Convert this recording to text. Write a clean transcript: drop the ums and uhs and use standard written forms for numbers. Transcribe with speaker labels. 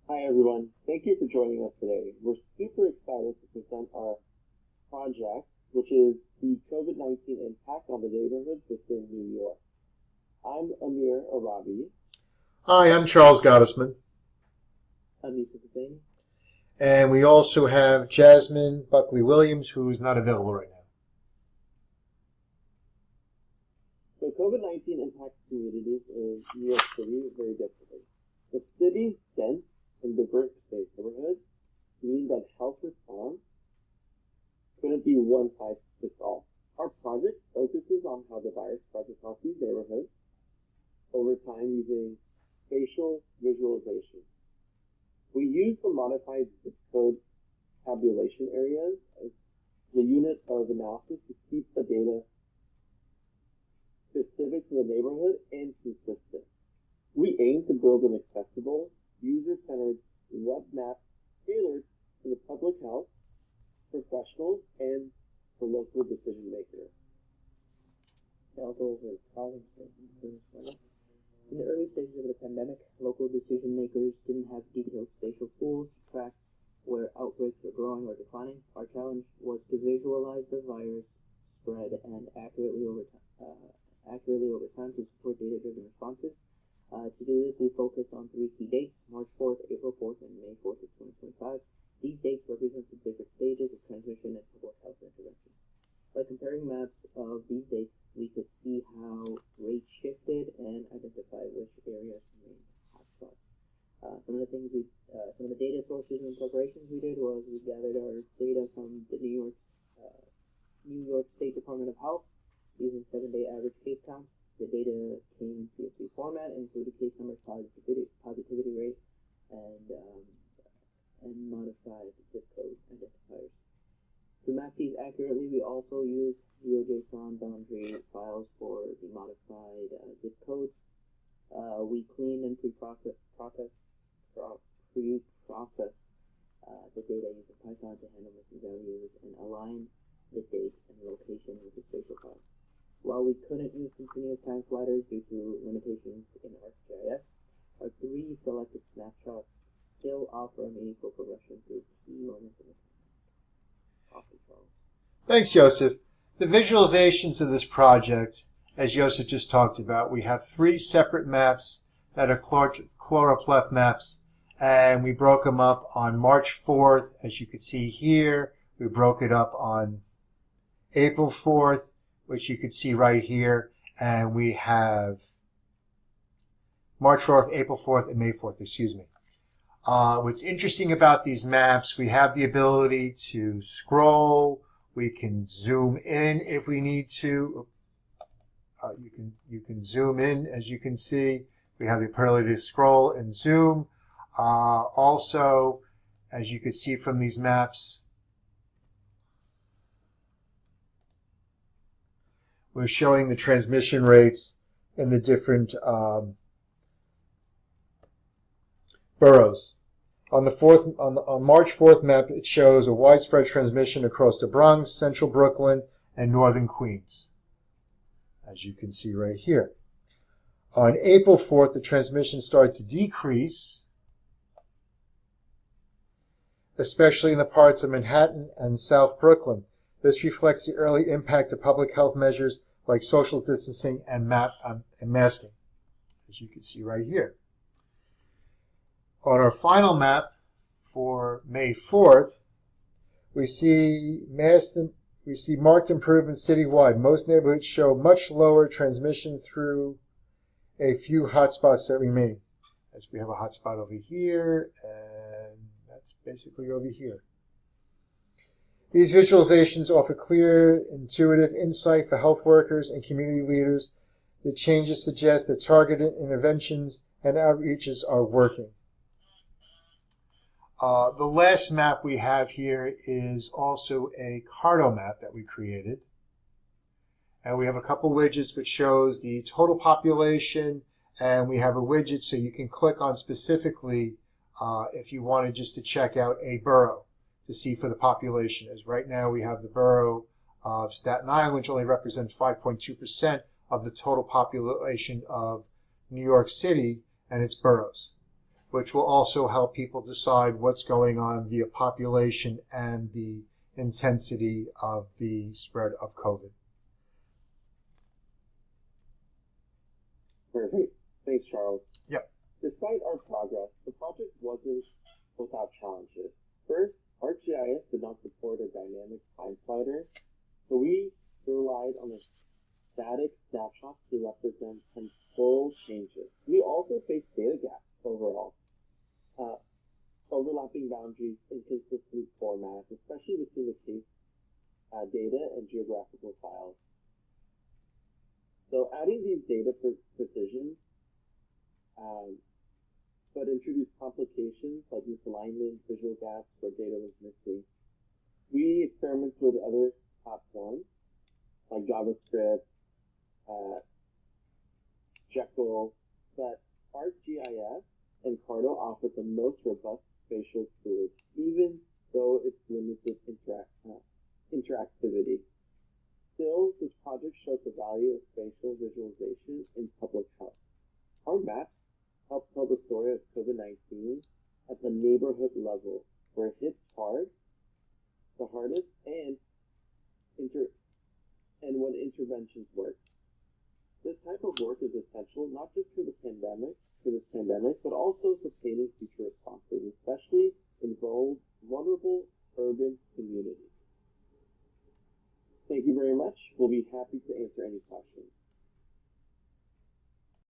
Speaker 1: Hi everyone, thank you for joining us today. We're super excited to present our project, which is the COVID-19 impact on the neighborhoods within New York. I'm Amir Arabi.
Speaker 2: Hi, I'm Charles Gottesman.
Speaker 1: I'm Yusuf Hussein.
Speaker 2: And we also have Jasmine Buckley-Williams, who is not available right now.
Speaker 1: So COVID-19 impacts communities in New York City very differently. The city's dense and diverse neighborhoods mean that health response couldn't be one size fits all. Our project focuses on how the virus spreads across these neighborhoods over time using spatial visualization. We use the modified zip code tabulation areas as the unit of analysis to keep the data specific to the neighborhood and consistent. We aim to build an accessible, user-centered web map tailored to the public health, professionals, and the local decision makers.
Speaker 3: I'll go over problem statement first. In the early stages of the pandemic, local decision makers didn't have detailed spatial tools to track where outbreaks were growing or declining. Our challenge was to visualize the virus spread and accurately over time to support data-driven responses. To do this, we focused on 3 key dates: March 4th, April 4th, and May 4th of 2025. These dates represent the different stages of transmission and public health interventions. By comparing maps of these dates, we could see how rates shifted and identify which areas remained hotspots. Some of the data sources and preparations we did was we gathered our data from the New York State Department of Health using 7-day average case counts. The data came in CSV format and included case numbers, positivity rate, and modified zip code identifiers. To map these accurately, we also use GeoJSON boundary files for the modified zip codes. We cleaned and pre-processed the data using Python to handle missing values and align the date and location with the spatial files. While we couldn't use continuous time sliders due to limitations in ArcGIS, our 3 selected snapshots still offer a meaningful progression through key moments in the time.
Speaker 2: Thanks, Joseph. The visualizations of this project, as Joseph just talked about, we have 3 separate maps that are choropleth maps, and we broke them up on March 4th, as you can see here. We broke it up on April 4th, which you can see right here, and we have March 4th, April 4th, and May 4th, excuse me. What's interesting about these maps, we have the ability to scroll. We can zoom in if we need to. You can zoom in, as you can see. We have the ability to scroll and zoom. Also, as you can see from these maps, we're showing the transmission rates in the different boroughs. On March 4th map, it shows a widespread transmission across the Bronx, Central Brooklyn, and Northern Queens, as you can see right here. On April 4th, the transmission started to decrease, especially in the parts of Manhattan and South Brooklyn. This reflects the early impact of public health measures like social distancing and masking, as you can see right here. On our final map for May 4th, we see marked improvements citywide. Most neighborhoods show much lower transmission through a few hotspots that remain. As we have a hotspot over here, and that's basically over here. These visualizations offer clear, intuitive insight for health workers and community leaders. The changes suggest that targeted interventions and outreaches are working. The last map we have here is also a carto map that we created. And we have a couple widgets which shows the total population, and we have a widget so you can click on specifically if you wanted just to check out a borough to see for the population. As right now we have the borough of Staten Island, which only represents 5.2% of the total population of New York City and its boroughs. which will also help people decide what's going on via population and the intensity of the spread of COVID.
Speaker 1: Perfect. Thanks, Charles.
Speaker 2: Yep.
Speaker 1: Despite our progress, the project wasn't without challenges. First, ArcGIS did not support a dynamic time slider, so we relied on a static snapshot to represent temporal changes. We also faced data gaps overall, overlapping boundaries, inconsistent formats, especially between the case data and geographical files. So adding these data precision but introduced complications like misalignment, visual gaps where data was missing. We experimented with other platforms like JavaScript, Jekyll, but ArcGIS and Carto offer the most robust spatial tools, even though it's limited interactivity. Still, this project shows the value of spatial visualization in public health. Our maps help tell the story of COVID-19 at the neighborhood level, where it hits hard, the hardest, and when interventions work. This type of work is essential not just for this pandemic, but also sustaining future responses, especially in vulnerable urban communities. Thank you very much. We'll be happy to answer any questions.